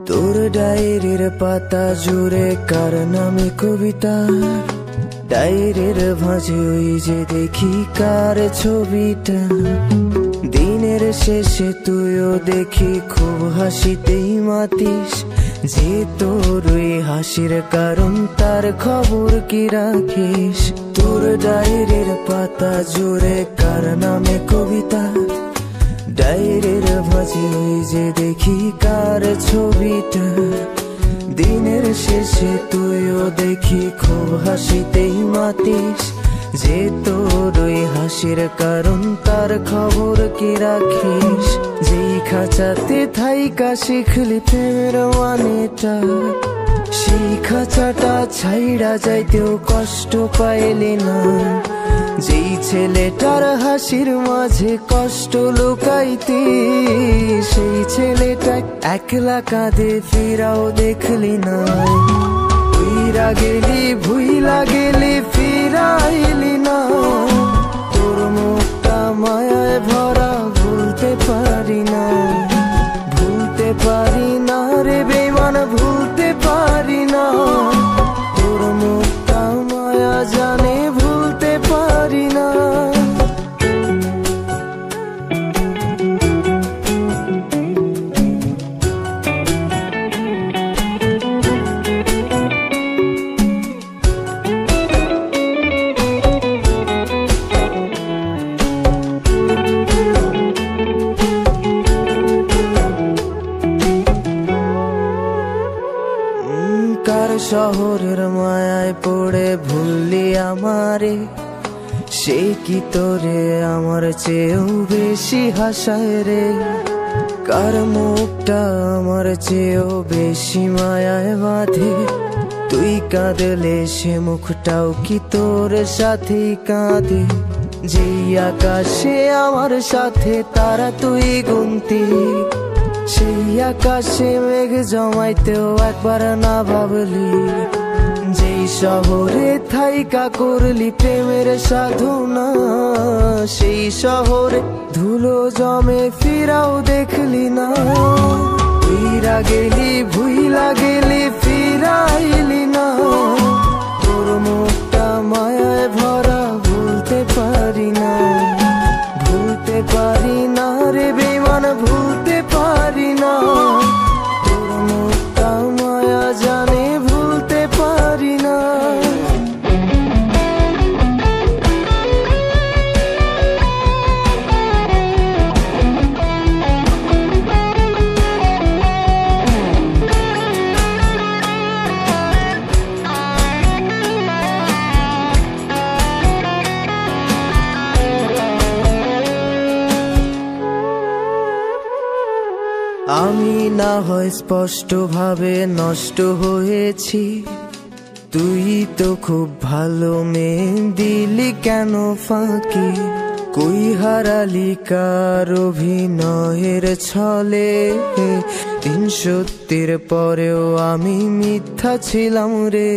তোর ডায়েরির পাতা জুড়ে কার নামে কবিতা, ডায়েরির ভাঁজে ওই যে দেখি কার ছবিটা। দিনের শেষে তুইও দেখি খুব হাসিতেই মাতিস, যে তোর ওই হাসির কারণ তার খবর কি রাখিস। তোর ডায়েরির পাতা জুড়ে কার নামে কবিতা, ডায়েরির ভাঁজে ওই যে দেখি কার ছবিটা। দিনের শেষে তুইও দেখি খুব হাসিতেই মাতিস, যে তোর ওই হাসির কারণ তার খবর কি রাখিস। যেই খাঁচাতে থাইকা শিখলি প্রেমের মানেটা, সেই খাঁচাটা ছাইড়া যাইতেও কষ্ট পাইলি না। যেই ছেলেটার হাসির মাঝে কষ্ট লুকাইতি, সেই ছেলেটা একলা কাঁদে ফিরাও দেখলি না। ফিরা গেলি ভুইলা গেলি ফিরাইলি না, তোর মুখটা মায়ায় ভরা ভুলতে পারি না। ভুলতে পারি না রে বেমান, ভুলতে পারি না। তোর মুখটা মায়া জানে ভুলতে পারি না। কার শহরের মায়ায় পড়ে ভুললি আমারে, সে কি তোরে আমার চেয়েও বেশি হাসায় রে। কার মুখটা আমার চেয়েও বেশি মায়ায় বাঁধে, তুই কাঁদলে সে মুখটাও কি তোর সাথেই কাঁদে। যেই আকাশে আমার সাথে তারা তুই গুনতি, সেই আকাশে মেঘ জমাইতেও একবার না ভাবলি। যেই শহরে থাইকা করলি প্রেমের সাধনা, সেই শহরে ধুলো জমে ফিরাও দেখলি না। ফিরা গেলি ভুইলা গেলি ফিরাইলি না, তোর মুখটা মায়ায় ভরা ভুলতে পারি না। ভুলতে পারি না রে বেমান, ভুলতে পারি না। তোর মুখটা মায়া জানে ভুলতে পারি না। আমি না হয় স্পষ্ট ভাবে নষ্ট হয়েছি, তুই তো খুব ভালো মেয়ে, দিলি কেন ফাঁকি। কই হারালি কার অভিনয়ের ছলে, দিন সত্যির পরেও আমি মিথ্যা ছিলাম রে।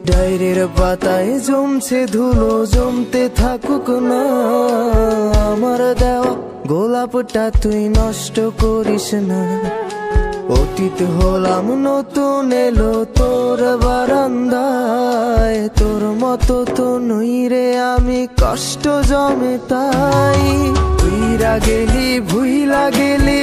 ডায়েরির পাতায় জমছে ধুলো, জমতে থাকুক না। আমার দেওয়া গোলাপটা তুই নষ্ট করিস না। অতীত হলাম নতুন এলো তোর বারান্দায়, তোর মতো তো নই রে আমি, কষ্ট জমে তাই। ফিরা গেলি ভুইলা গেলি